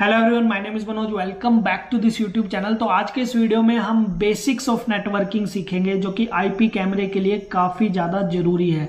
Hello everyone, my name is Manoj. Welcome back to this YouTube channel. तो आज के इस वीडियो में हम बेसिक्स ऑफ नेटवर्किंग सीखेंगे, जो कि आईपी कैमरे के लिए काफ़ी ज़्यादा ज़रूरी है।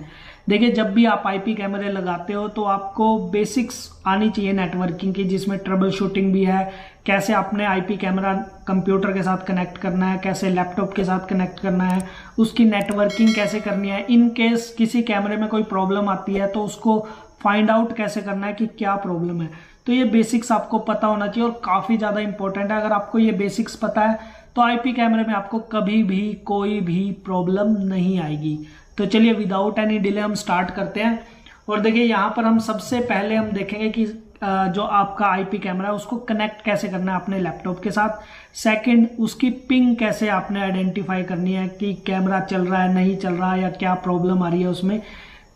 देखिए, जब भी आप आईपी कैमरे लगाते हो तो आपको बेसिक्स आनी चाहिए नेटवर्किंग की, जिसमें ट्रबल शूटिंग भी है, कैसे आपने आईपी कैमरा कंप्यूटर के साथ कनेक्ट करना है, कैसे लैपटॉप के साथ कनेक्ट करना है, उसकी नेटवर्किंग कैसे करनी है। इन केस किसी कैमरे में कोई प्रॉब्लम आती है तो उसको फाइंड आउट कैसे करना है कि क्या प्रॉब्लम है। तो ये बेसिक्स आपको पता होना चाहिए और काफ़ी ज़्यादा इंपॉर्टेंट है। अगर आपको ये बेसिक्स पता है तो आईपी कैमरे में आपको कभी भी कोई भी प्रॉब्लम नहीं आएगी। तो चलिए विदाउट एनी डिले हम स्टार्ट करते हैं। और देखिए, यहाँ पर हम सबसे पहले हम देखेंगे कि जो आपका आईपी कैमरा है उसको कनेक्ट कैसे करना है अपने लैपटॉप के साथ। सेकंड, उसकी पिंग कैसे आपने आइडेंटिफाई करनी है कि कैमरा चल रहा है, नहीं चल रहा है, या क्या प्रॉब्लम आ रही है उसमें।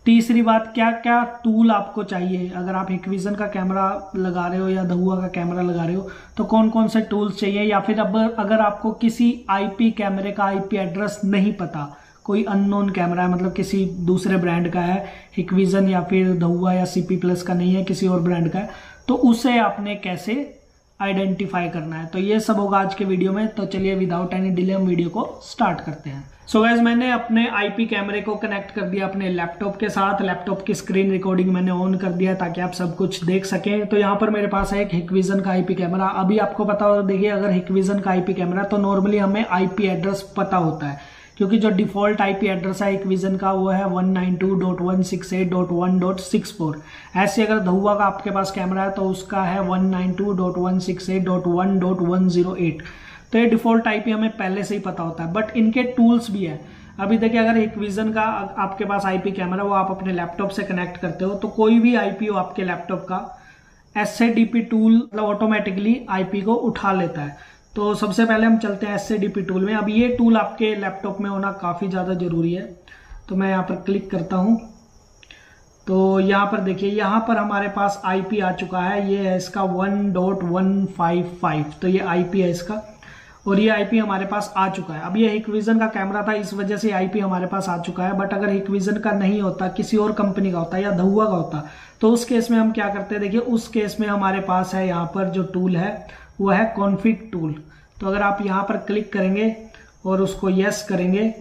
तीसरी बात, क्या क्या टूल आपको चाहिए। अगर आप हिकविजन का कैमरा लगा रहे हो या धुआ का कैमरा लगा रहे हो तो कौन कौन से टूल्स चाहिए। या फिर अब अगर आपको किसी आईपी कैमरे का आईपी एड्रेस नहीं पता, कोई अननोन कैमरा है, मतलब किसी दूसरे ब्रांड का है, हिकविजन या फिर धुआ या सीपी प्लस का नहीं है, किसी और ब्रांड का है, तो उसे आपने कैसे आइडेंटिफाई करना है। तो ये सब होगा आज के वीडियो में। तो चलिए विदाउट एनी डिले हम वीडियो को स्टार्ट करते हैं। सो गाइस, मैंने अपने आईपी कैमरे को कनेक्ट कर दिया अपने लैपटॉप के साथ। लैपटॉप की स्क्रीन रिकॉर्डिंग मैंने ऑन कर दिया ताकि आप सब कुछ देख सकें। तो यहाँ पर मेरे पास है एक हिकविजन का आईपी कैमरा। अभी आपको पता हो, देखिए, अगर हिकविजन का आईपी कैमरा तो नॉर्मली हमें आईपी एड्रेस पता होता है, क्योंकि जो डिफॉल्ट आईपी एड्रेस है हिकविजन का वो है 192.168.1.64। ऐसे अगर धुआ का आपके पास कैमरा है तो उसका है 192.168.1.108। तो ये डिफॉल्ट आईपी हमें पहले से ही पता होता है, बट इनके टूल्स भी है। अभी देखिए, अगर हिकविजन का आपके पास आईपी कैमरा वो आप अपने लैपटॉप से कनेक्ट करते हो तो कोई भी आईपी हो आपके लैपटॉप का, एसएडीपी टूल मतलब ऑटोमेटिकली आईपी को उठा लेता है। तो सबसे पहले हम चलते हैं एसएडीपी टूल में। अब ये टूल आपके लैपटॉप में होना काफ़ी ज़्यादा ज़रूरी है। तो मैं यहाँ पर क्लिक करता हूँ तो यहाँ पर देखिए, यहाँ पर हमारे पास आईपी आ चुका है। ये है इसका 1.155। तो ये आईपी है इसका, और ये आईपी हमारे पास आ चुका है। अब ये हिकविजन का कैमरा था, इस वजह से आईपी हमारे पास आ चुका है। बट अगर हिकविजन का नहीं होता, किसी और कंपनी का होता या धुआ का होता, तो उस केस में हम क्या करते हैं। देखिए, उस केस में हमारे पास है यहाँ पर जो टूल है वो है कॉन्फिग टूल। तो अगर आप यहाँ पर क्लिक करेंगे और उसको यस करेंगे,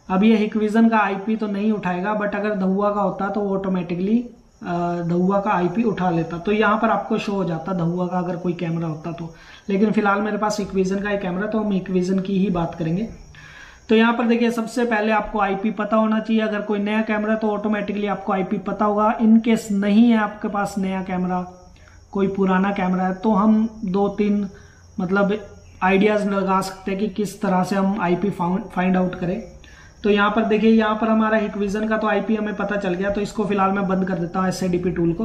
अब ये हिकविजन का आईपी तो नहीं उठाएगा, बट अगर धुआ का होता तो ऑटोमेटिकली धुआ का आईपी उठा लेता। तो यहाँ पर आपको शो हो जाता धुआ का अगर कोई कैमरा होता तो। लेकिन फिलहाल मेरे पास हिकविजन का एक कैमरा, तो हम हिकविजन की ही बात करेंगे। तो यहाँ पर देखिए, सबसे पहले आपको आईपी पता होना चाहिए। अगर कोई नया कैमरा तो ऑटोमेटिकली आपको आईपी पता होगा। इनकेस नहीं है आपके पास नया कैमरा, कोई पुराना कैमरा है, तो हम 2-3 मतलब आइडियाज लगा सकते हैं कि किस तरह से हम आईपी फाइंड आउट करें। तो यहाँ पर देखिए, यहाँ पर हमारा हिकविजन का तो आईपी हमें पता चल गया। तो इसको फिलहाल मैं बंद कर देता हूँ, एसएडीपी टूल को।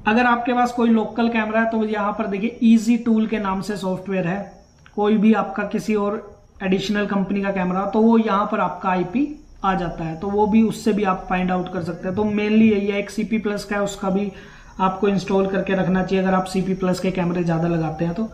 अगर आपके पास कोई लोकल कैमरा है तो यहाँ पर देखिए इजी टूल के नाम से सॉफ्टवेयर है। कोई भी आपका किसी और एडिशनल कंपनी का कैमरा तो वो यहाँ पर आपका आईपी आ जाता है, तो वो भी उससे भी आप फाइंड आउट कर सकते हैं। तो मेनली यही है। एक सीपी प्लस का है, उसका भी आपको इंस्टॉल करके रखना चाहिए अगर आप सीपी प्लस के कैमरे ज़्यादा लगाते हैं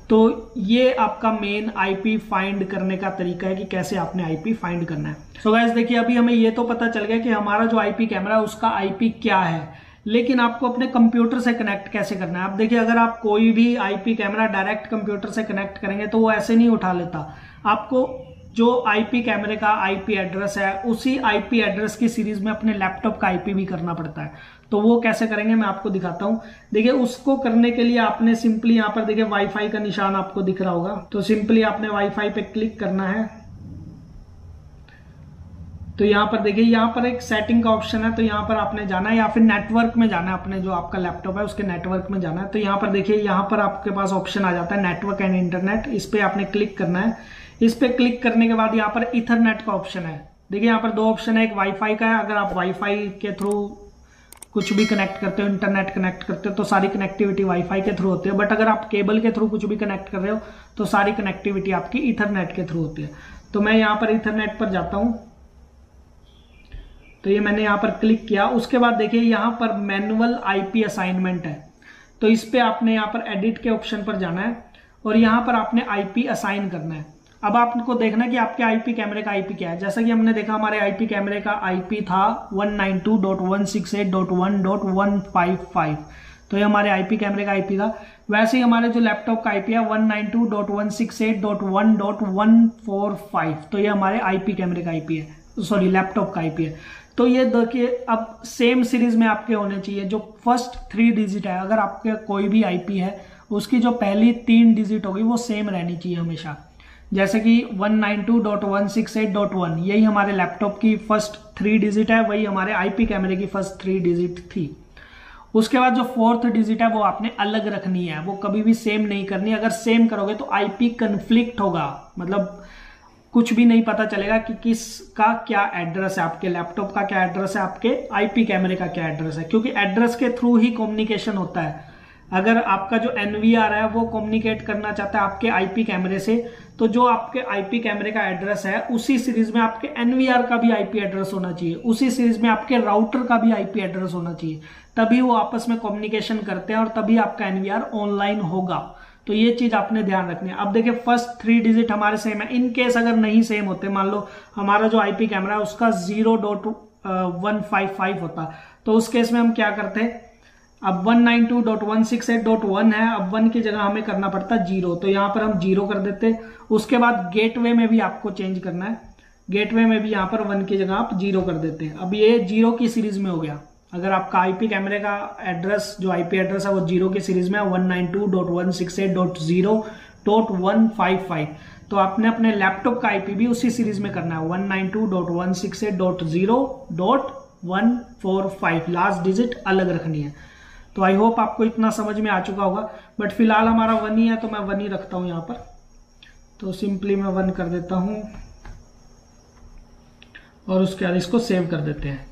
तो ये आपका मेन आईपी फाइंड करने का तरीका है कि कैसे आपने आईपी फाइंड करना है। सो गाइस, देखिए, अभी हमें ये तो पता चल गया कि हमारा जो आईपी कैमरा है उसका आईपी क्या है, लेकिन आपको अपने कंप्यूटर से कनेक्ट कैसे करना है। अब देखिए, अगर आप कोई भी आईपी कैमरा डायरेक्ट कंप्यूटर से कनेक्ट करेंगे तो वो ऐसे नहीं उठा लेता। आपको जो आईपी कैमरे का आईपी एड्रेस है उसी आईपी एड्रेस की सीरीज में अपने लैपटॉप का आईपी भी करना पड़ता है। तो वो कैसे करेंगे मैं आपको दिखाता हूं। देखिए, उसको करने के लिए आपने सिंपली यहाँ पर देखिए वाईफाई का निशान आपको दिख रहा होगा, तो सिंपली आपने वाईफाई पे क्लिक करना है। तो यहाँ पर देखिए, यहाँ पर एक सेटिंग का ऑप्शन है, तो यहाँ पर आपने जाना है या फिर नेटवर्क में जाना है। अपने जो आपका लैपटॉप है उसके नेटवर्क में जाना है। तो यहाँ पर देखिए, यहाँ पर आपके पास ऑप्शन आ जाता है नेटवर्क एंड इंटरनेट। इस पे आपने क्लिक करना है। इस पे क्लिक करने के बाद यहाँ पर इथरनेट का ऑप्शन है। देखिए, यहाँ पर 2 ऑप्शन है, एक वाईफाई का है। अगर आप वाईफाई के थ्रू कुछ भी कनेक्ट करते हो, इंटरनेट कनेक्ट करते हो, तो सारी कनेक्टिविटी वाईफाई के थ्रू होती है। बट अगर आप केबल के थ्रू कुछ भी कनेक्ट कर रहे हो तो सारी कनेक्टिविटी आपकी इथरनेट के थ्रू होती है। तो मैं यहाँ पर इथरनेट पर जाता हूँ। तो ये मैंने यहाँ पर क्लिक किया। उसके बाद देखिए, यहाँ पर मैनुअल आईपी असाइनमेंट है, तो इस पे आपने यहाँ पर एडिट के ऑप्शन पर जाना है और यहाँ पर आपने आईपी असाइन करना है। अब आपको देखना है कि आपके आईपी कैमरे का आईपी क्या है। जैसा कि हमने देखा, हमारे आईपी कैमरे का आईपी था 192.168.1.155। तो ये हमारे आईपी कैमरे का आईपी था। वैसे ही हमारे जो लैपटॉप का आईपी है 192.168.1.145, तो ये हमारे आईपी कैमरे का आईपी है, सॉरी लैपटॉप का आईपी है। तो ये देखिए अब सेम सीरीज में आपके होने चाहिए। जो फर्स्ट 3 डिजिट है, अगर आपके कोई भी आईपी है उसकी जो पहली 3 डिजिट होगी वो सेम रहनी चाहिए हमेशा। जैसे कि 192.168.1 यही हमारे लैपटॉप की फर्स्ट 3 डिजिट है, वही हमारे आईपी कैमरे की फर्स्ट 3 डिजिट थी। उसके बाद जो 4th डिजिट है वो आपने अलग रखनी है, वो कभी भी सेम नहीं करनी। अगर सेम करोगे तो आईपी कन्फ्लिक्ट होगा, मतलब कुछ भी नहीं पता चलेगा कि किसका क्या एड्रेस है, आपके लैपटॉप का क्या एड्रेस है, आपके आईपी कैमरे का क्या एड्रेस है, क्योंकि एड्रेस के थ्रू ही कम्युनिकेशन होता है। अगर आपका जो एनवीआर है वो कम्युनिकेट करना चाहता है आपके आईपी कैमरे से, तो जो आपके आईपी कैमरे का एड्रेस है उसी सीरीज में आपके एनवीआर का भी आईपी एड्रेस होना चाहिए, उसी सीरीज में आपके राउटर का भी आईपी एड्रेस होना चाहिए, तभी वो आपस में कम्युनिकेशन करते हैं और तभी आपका एनवीआर ऑनलाइन होगा। तो ये चीज आपने ध्यान रखनी है। अब देखिए फर्स्ट 3 डिजिट हमारे सेम है, इन केस अगर नहीं सेम होते, मान लो हमारा जो आईपी कैमरा है उसका 0.155 होता, तो उस केस में हम क्या करते हैं, अब 192.168.1 है, अब 1 की जगह हमें करना पड़ता 0, तो यहां पर हम 0 कर देते। उसके बाद गेटवे में भी आपको चेंज करना है, गेटवे में भी यहां पर 1 की जगह आप 0 कर देते हैं। अब ये 0 की सीरीज में हो गया। अगर आपका आईपी कैमरे का एड्रेस जो आईपी एड्रेस है वो 0 की सीरीज में है 192.168.0.155, तो आपने अपने लैपटॉप का आईपी भी उसी सीरीज में करना है 192.168.0.145, लास्ट डिजिट अलग रखनी है। तो आई होप आपको इतना समझ में आ चुका होगा, बट फिलहाल हमारा 1 ही है तो मैं 1 ही रखता हूं यहां पर। तो सिंपली मैं 1 कर देता हूं और उसके बाद इसको सेव कर देते हैं।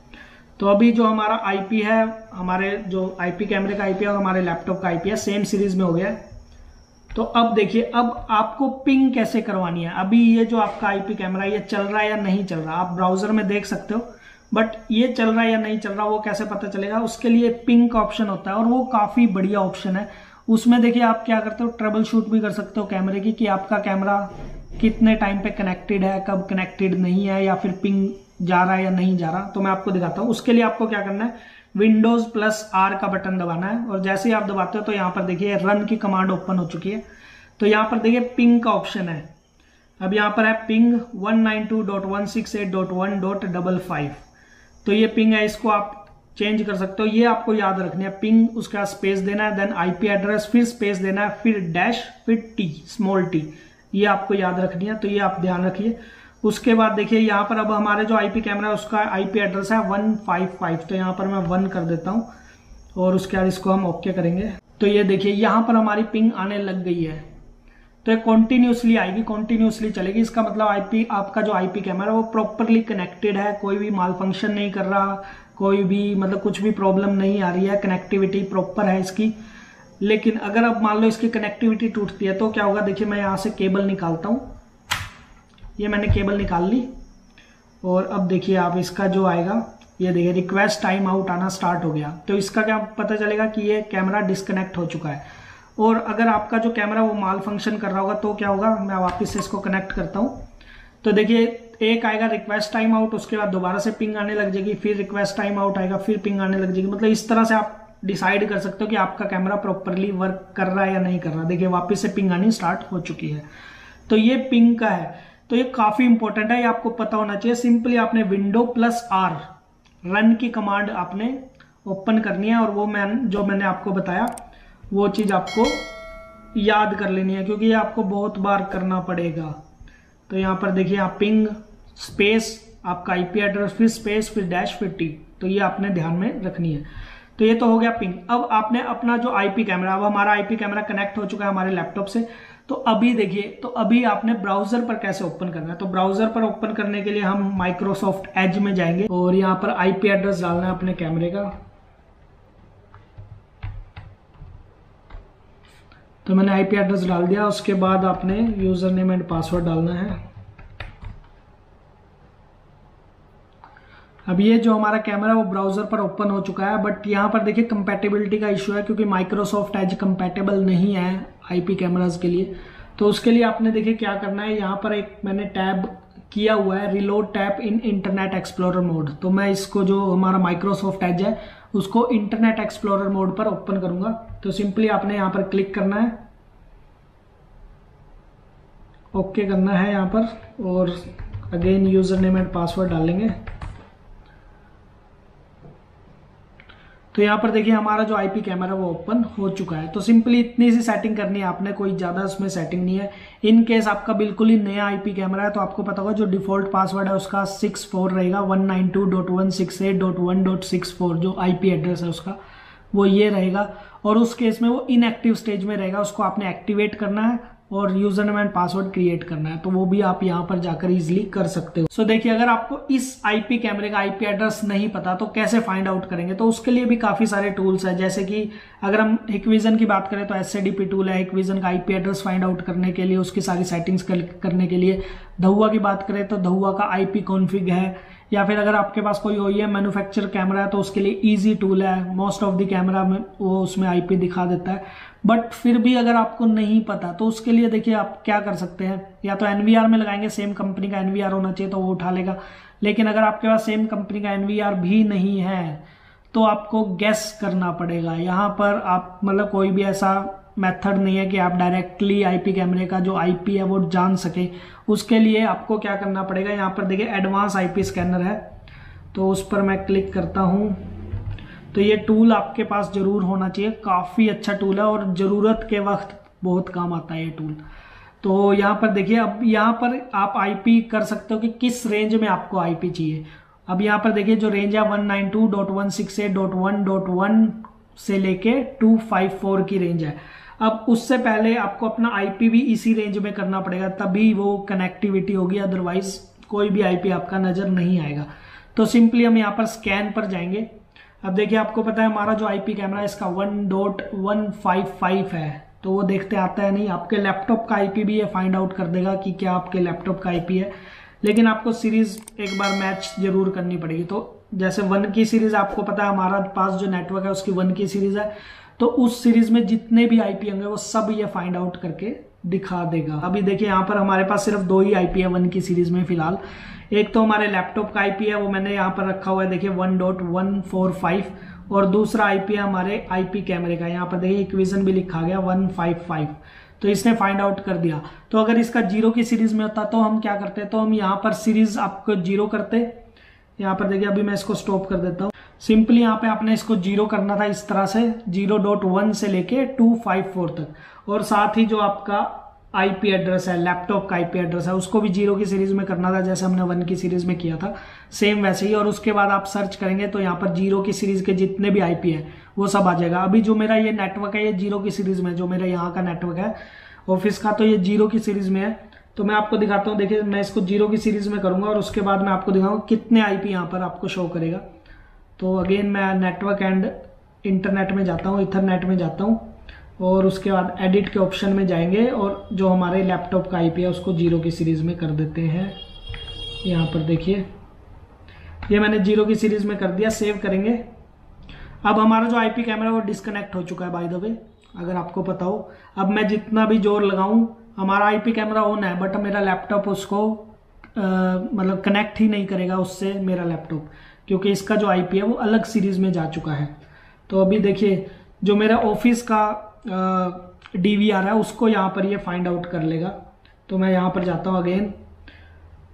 तो अभी जो हमारा आईपी है, हमारे जो आईपी कैमरे का आईपी है और हमारे लैपटॉप का आईपी है सेम सीरीज में हो गया है। तो अब देखिए अब आपको पिंग कैसे करवानी है। अभी ये जो आपका आईपी कैमरा ये चल रहा है या नहीं चल रहा, आप ब्राउजर में देख सकते हो, बट ये चल रहा है या नहीं चल रहा वो कैसे पता चलेगा, उसके लिए पिंग का ऑप्शन होता है और वो काफी बढ़िया ऑप्शन है। उसमें देखिए आप क्या करते हो, ट्रबल शूट भी कर सकते हो कैमरे की, कि आपका कैमरा कितने टाइम पे कनेक्टेड है, कब कनेक्टेड नहीं है, या फिर पिंग जा रहा है या नहीं जा रहा। तो मैं आपको दिखाता हूं। उसके लिए आपको क्या करना है, Windows+R का बटन दबाना है और जैसे ही आप दबाते हो तो यहाँ पर देखिए रन की कमांड ओपन हो चुकी है। तो यहाँ पर देखिए पिंग का ऑप्शन है। अब यहाँ पर है पिंग 192.168.1.55, तो ये पिंग है, इसको आप चेंज कर सकते हो। ये आपको याद रखनी है, पिंग उसके बाद स्पेस देना है, देन आईपी एड्रेस, फिर स्पेस देना है, फिर डैश, फिर टी, स्मॉल टी, ये आपको याद रखनी है। तो ये आप ध्यान रखिए। उसके बाद देखिए यहाँ पर अब हमारे जो आईपी कैमरा है उसका आईपी एड्रेस है 155, तो यहाँ पर मैं 1 कर देता हूँ और उसके बाद इसको हम ओके करेंगे। तो ये देखिए यहाँ पर हमारी पिंग आने लग गई है, तो ये कॉन्टिन्यूसली आएगी, कॉन्टिन्यूसली चलेगी। इसका मतलब आईपी, आपका जो आईपी कैमरा है वो प्रॉपरली कनेक्टेड है, कोई भी माल फंक्शन नहीं कर रहा, कोई भी मतलब कुछ भी प्रॉब्लम नहीं आ रही है, कनेक्टिविटी प्रॉपर है इसकी। लेकिन अगर अब मान लो इसकी कनेक्टिविटी टूटती है तो क्या होगा, देखिए मैं यहाँ से केबल निकालता हूँ, ये मैंने केबल निकाल ली और अब देखिए आप इसका जो आएगा, ये देखिए रिक्वेस्ट टाइम आउट आना स्टार्ट हो गया। तो इसका क्या पता चलेगा कि ये कैमरा डिस्कनेक्ट हो चुका है। और अगर आपका जो कैमरा वो माल फंक्शन कर रहा होगा तो क्या होगा, मैं वापस से इसको कनेक्ट करता हूँ। तो देखिए एक आएगा रिक्वेस्ट टाइम आउट, उसके बाद दोबारा से पिंग आने लग जाएगी, फिर रिक्वेस्ट टाइम आउट आएगा, फिर पिंग आने लग जाएगी। मतलब इस तरह से आप डिसाइड कर सकते हो कि आपका कैमरा प्रॉपरली वर्क कर रहा है या नहीं कर रहा। देखिए वापस से पिंग आनी स्टार्ट हो चुकी है। तो ये पिंग का है, तो ये काफी इंपॉर्टेंट है, ये आपको पता होना चाहिए। सिंपली आपने Windows+R रन की कमांड आपने ओपन करनी है और वो मैंने आपको बताया वो चीज आपको याद कर लेनी है, क्योंकि ये आपको बहुत बार करना पड़ेगा। तो यहाँ पर देखिए आप पिंग स्पेस आपका आईपी एड्रेस, फिर स्पेस, फिर डैश, फिर टी, तो ये आपने ध्यान में रखनी है। तो ये तो हो गया पिंग। अब आपने अपना जो आईपी कैमरा, अब हमारा आईपी कैमरा कनेक्ट हो चुका है हमारे लैपटॉप से। तो अभी देखिए, तो अभी आपने ब्राउजर पर कैसे ओपन करना है। तो ब्राउजर पर ओपन करने के लिए हम माइक्रोसॉफ्ट एज में जाएंगे और यहाँ पर आईपी एड्रेस डालना है अपने कैमरे का। तो मैंने आईपी एड्रेस डाल दिया, उसके बाद आपने यूजर नेम एंड पासवर्ड डालना है। अब ये जो हमारा कैमरा वो ब्राउजर पर ओपन हो चुका है, बट यहाँ पर देखिए कंपैटिबिलिटी का इशू है, क्योंकि माइक्रोसॉफ्ट एज कंपैटिबल नहीं है आईपी कैमरास के लिए। तो उसके लिए आपने देखिए क्या करना है, यहाँ पर एक मैंने टैब किया हुआ है, रिलोड टैब इन इंटरनेट एक्सप्लोरर मोड। तो मैं इसको, जो हमारा माइक्रोसॉफ्ट एज है उसको इंटरनेट एक्सप्लोरर मोड पर ओपन करूंगा। तो सिंपली आपने यहाँ पर क्लिक करना है, ओके करना है यहाँ पर, और again user name and password डालेंगे। तो यहाँ पर देखिए हमारा जो आईपी कैमरा वो ओपन हो चुका है। तो सिंपली इतनी सी सेटिंग करनी है आपने, कोई ज़्यादा उसमें सेटिंग नहीं है। इन केस आपका बिल्कुल ही नया आईपी कैमरा है तो आपको पता होगा जो डिफॉल्ट पासवर्ड है उसका 64 रहेगा, 192.168.1.64 जो आईपी एड्रेस है उसका वो ये रहेगा। और उस केस में वो इनएक्टिव स्टेज में रहेगा, उसको आपने एक्टिवेट करना है और user name and password create करना है। तो वो भी आप यहाँ पर जाकर इजीली कर सकते हो। सो देखिए अगर आपको इस आईपी कैमरे का आईपी एड्रेस नहीं पता तो कैसे फाइंड आउट करेंगे, तो उसके लिए भी काफी सारे टूल्स है। जैसे कि अगर हम हिकविजन की बात करें तो SADP टूल है हिकविजन का आईपी एड्रेस फाइंड आउट करने के लिए, उसकी सारी सेटिंग्स करने के लिए। धुआ की बात करें तो धुआ का आईपी कॉन्फ़िग है, या फिर अगर आपके पास कोई OEM मैन्युफैक्चर कैमरा है तो उसके लिए इजी टूल है, मोस्ट ऑफ द कैमरा में वो उसमें आईपी दिखा देता है। बट फिर भी अगर आपको नहीं पता तो उसके लिए देखिए आप क्या कर सकते हैं, या तो NVR में लगाएंगे, सेम कंपनी का NVR होना चाहिए तो वो उठा लेगा। लेकिन अगर आपके पास सेम कंपनी का NVR भी नहीं है तो आपको गेस करना पड़ेगा। यहाँ पर आप मतलब कोई भी ऐसा मेथड नहीं है कि आप डायरेक्टली आईपी कैमरे का जो आईपी है वो जान सके। उसके लिए आपको क्या करना पड़ेगा, यहाँ पर देखिए एडवांस आईपी स्कैनर है तो उस पर मैं क्लिक करता हूँ। तो ये टूल आपके पास जरूर होना चाहिए, काफ़ी अच्छा टूल है और ज़रूरत के वक्त बहुत काम आता है ये टूल। तो यहाँ पर देखिए अब यहाँ पर आप आईपी कर सकते हो कि किस रेंज में आपको आईपी चाहिए। अब यहाँ पर देखिए जो रेंज है 192.168.1.1 से लेके 254 की रेंज है। अब उससे पहले आपको अपना आईपी भी इसी रेंज में करना पड़ेगा, तभी वो कनेक्टिविटी होगी, अदरवाइज कोई भी आईपी आपका नजर नहीं आएगा। तो सिंपली हम यहाँ पर स्कैन पर जाएंगे। अब देखिए आपको पता है हमारा जो आईपी कैमरा है इसका 1.155 है, तो वो देखते आता है नहीं। आपके लैपटॉप का आईपी भी ये फाइंड आउट कर देगा कि क्या आपके लैपटॉप का आईपी है, लेकिन आपको सीरीज एक बार मैच जरूर करनी पड़ेगी। तो जैसे 1 की सीरीज आपको पता है हमारा पास जो नेटवर्क है उसकी 1 की सीरीज है, तो उस सीरीज में जितने भी आईपी होंगे वो सब ये फाइंड आउट करके दिखा देगा। अभी देखिए यहाँ पर हमारे पास सिर्फ 2 ही आईपी है 1 की सीरीज में फिलहाल। एक तो हमारे लैपटॉप का आईपी है वो मैंने यहाँ पर रखा हुआ है देखिए 1.145, और दूसरा आईपी है हमारे आईपी कैमरे का, यहाँ पर देखिए हिकविजन भी लिखा गया 155। तो इसने फाइंड आउट कर दिया। तो अगर इसका 0 की सीरीज में होता तो हम क्या करते, तो हम यहाँ पर सीरीज आपको 0 करते। यहाँ पर देखिए अभी मैं इसको स्टॉप कर देता हूँ। सिंपली यहाँ पे आपने इसको 0 करना था इस तरह से 0.1 से लेके 254 तक, और साथ ही जो आपका आईपी एड्रेस है लैपटॉप का आईपी एड्रेस है उसको भी 0 की सीरीज में करना था, जैसे हमने 1 की सीरीज में किया था सेम वैसे ही। और उसके बाद आप सर्च करेंगे तो यहाँ पर 0 की सीरीज के जितने भी आईपी है वो सब आ जाएगा। अभी जो मेरा ये नेटवर्क है ये 0 की सीरीज में, जो मेरा यहाँ का नेटवर्क है ऑफिस का, तो ये 0 की सीरीज में है। तो मैं आपको दिखाता हूँ, देखिए मैं इसको 0 की सीरीज में करूंगा और उसके बाद मैं आपको दिखाऊंगा कितने आईपी यहाँ पर आपको शो करेगा। तो अगेन मैं नेटवर्क एंड इंटरनेट में जाता हूँ, इथरनेट में जाता हूँ, और उसके बाद एडिट के ऑप्शन में जाएंगे और जो हमारे लैपटॉप का आईपी है उसको 0 की सीरीज में कर देते हैं। यहाँ पर देखिए ये मैंने 0 की सीरीज में कर दिया, सेव करेंगे। अब हमारा जो आईपी कैमरा वो डिस्कनेक्ट हो चुका है बाय द वे, अगर आपको पता हो। अब मैं जितना भी जोर लगाऊं हमारा आईपी कैमरा ऑन है, बट मेरा लैपटॉप उसको मतलब कनेक्ट ही नहीं करेगा उससे मेरा लैपटॉप, क्योंकि इसका जो आईपी है वो अलग सीरीज में जा चुका है। तो अभी देखिए जो मेरा ऑफिस का DVR है उसको यहाँ पर ये फाइंड आउट कर लेगा। तो मैं यहाँ पर जाता हूँ अगेन,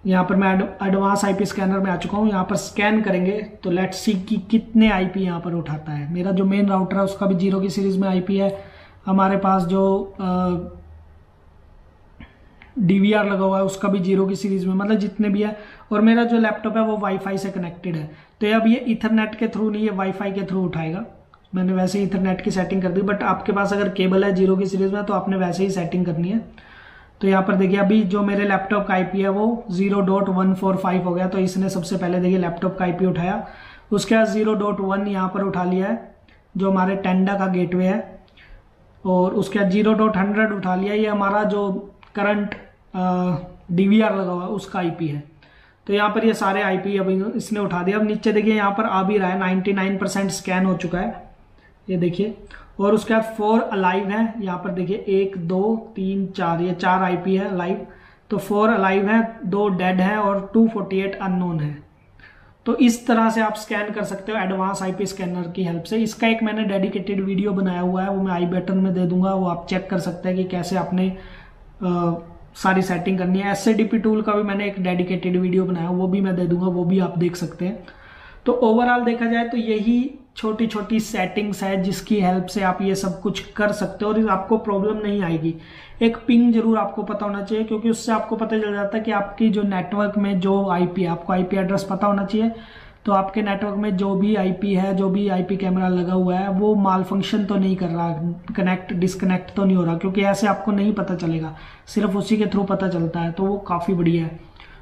यहाँ पर मैं एडवांस आईपी स्कैनर में आ चुका हूँ। यहाँ पर स्कैन करेंगे तो लेट्स सी कि कितने आईपी यहाँ पर उठाता है। मेरा जो मेन राउटर है उसका भी 0 की सीरीज में आईपी है, हमारे पास जो DVR लगा हुआ है उसका भी 0 की सीरीज में, मतलब जितने भी है। और मेरा जो लैपटॉप है वो वाईफाई से कनेक्टेड है, तो अब ये इथरनेट के थ्रू नहीं, ये वाईफाई के थ्रू उठाएगा। मैंने वैसे ही इथरनेट की सेटिंग कर दी, बट आपके पास अगर केबल है 0 की सीरीज में तो आपने वैसे ही सेटिंग करनी है। तो यहाँ पर देखिए अभी जो मेरे लैपटॉप का आईपी है वो 0.145 हो गया, तो इसने सबसे पहले देखिए लैपटॉप का आईपी उठाया। उसके बाद 0.1 यहाँ पर उठा लिया है जो हमारे टेंडा का गेटवे है, और उसके बाद 0.100 उठा लिया, ये हमारा जो करंट DVR लगा हुआ है उसका आईपी है। तो यहाँ पर ये सारे आईपी अभी इसने उठा दिया। अब नीचे देखिए यहाँ पर आ भी रहा है 99% स्कैन हो चुका है, ये देखिए। और उसके बाद 4 अलाइव है, यहाँ पर देखिए 1 2 3 4, ये 4 आईपी है लाइव। तो 4 अलाइव है, 2 डेड है और 248 अननोन है। तो इस तरह से आप स्कैन कर सकते हो एडवांस आईपी स्कैनर की हेल्प से। इसका एक मैंने डेडिकेटेड वीडियो बनाया हुआ है, वो मैं आई बटन में दे दूंगा, वो आप चेक कर सकते हैं कि कैसे आपने सारी सेटिंग करनी है। एसएडीपी टूल का भी मैंने एक डेडिकेटेड वीडियो बनाया, वो भी मैं दे दूंगा, वो भी आप देख सकते हैं। तो ओवरऑल देखा जाए तो यही छोटी छोटी सेटिंग्स है जिसकी हेल्प से आप ये सब कुछ कर सकते हो और आपको प्रॉब्लम नहीं आएगी। एक पिंग जरूर आपको पता होना चाहिए, क्योंकि उससे आपको पता चल जाता है कि आपकी जो नेटवर्क में जो आईपी है, आपको आईपी एड्रेस पता होना चाहिए। तो आपके नेटवर्क में जो भी आईपी है, जो भी आईपी कैमरा लगा हुआ है, वो माल फंक्शन तो नहीं कर रहा, कनेक्ट डिस्कनेक्ट तो नहीं हो रहा, क्योंकि ऐसे आपको नहीं पता चलेगा, सिर्फ उसी के थ्रू पता चलता है। तो वो काफ़ी बढ़िया है,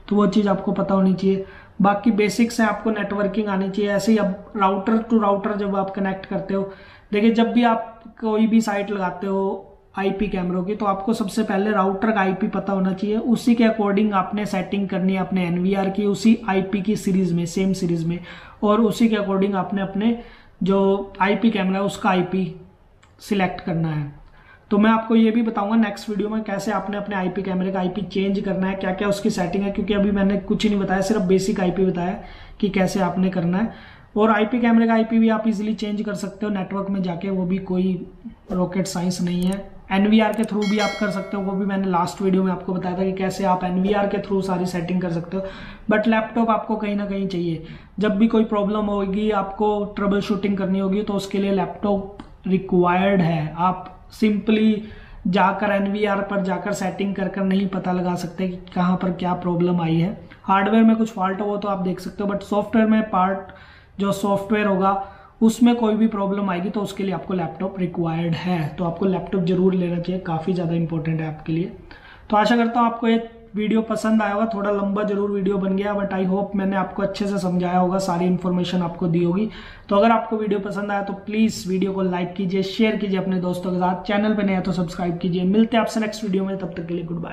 तो वो चीज़ आपको पता होनी चाहिए। बाकी बेसिक्स है, आपको नेटवर्किंग आनी चाहिए। ऐसे ही अब राउटर टू राउटर जब आप कनेक्ट करते हो, देखिए जब भी आप कोई भी साइट लगाते हो आईपी कैमरों की, तो आपको सबसे पहले राउटर का आईपी पता होना चाहिए। उसी के अकॉर्डिंग आपने सेटिंग करनी है अपने एनवीआर की, उसी आईपी की सीरीज में, सेम सीरीज में, और उसी के अकॉर्डिंग आपने अपने जो आईपी कैमरा है उसका आईपी सिलेक्ट करना है। तो मैं आपको ये भी बताऊंगा नेक्स्ट वीडियो में कैसे आपने अपने आईपी कैमरे का आईपी चेंज करना है, क्या क्या उसकी सेटिंग है, क्योंकि अभी मैंने कुछ नहीं बताया, सिर्फ बेसिक आईपी बताया कि कैसे आपने करना है। और आईपी कैमरे का आईपी भी आप इजीली चेंज कर सकते हो नेटवर्क में जाके, वो भी कोई रॉकेट साइंस नहीं है। एनवीआर के थ्रू भी आप कर सकते हो, वो भी मैंने लास्ट वीडियो में आपको बताया था कि कैसे आप एनवीआर के थ्रू सारी सेटिंग कर सकते हो। बट लैपटॉप आपको कहीं ना कहीं चाहिए, जब भी कोई प्रॉब्लम होगी, आपको ट्रबल शूटिंग करनी होगी, तो उसके लिए लैपटॉप रिक्वायर्ड है। आप सिंपली जाकर एनवीआर पर जाकर सेटिंग कर नहीं पता लगा सकते कि कहाँ पर क्या प्रॉब्लम आई है। हार्डवेयर में कुछ फॉल्ट हो तो आप देख सकते हो, बट सॉफ्टवेयर में पार्ट जो सॉफ्टवेयर होगा उसमें कोई भी प्रॉब्लम आएगी तो उसके लिए आपको लैपटॉप रिक्वायर्ड है। तो आपको लैपटॉप जरूर लेना चाहिए, काफ़ी ज़्यादा इंपॉर्टेंट है आपके लिए। तो आशा करता हूँ आपको ये वीडियो पसंद आया होगा। थोड़ा लंबा जरूर वीडियो बन गया, बट आई होप मैंने आपको अच्छे से समझाया होगा, सारी इन्फॉर्मेशन आपको दी होगी। तो अगर आपको वीडियो पसंद आया तो प्लीज़ वीडियो को लाइक कीजिए, शेयर कीजिए अपने दोस्तों के साथ। चैनल पर नए हैं तो सब्सक्राइब कीजिए। मिलते हैं आपसे नेक्स्ट वीडियो में, तब तक के लिए गुड बाय।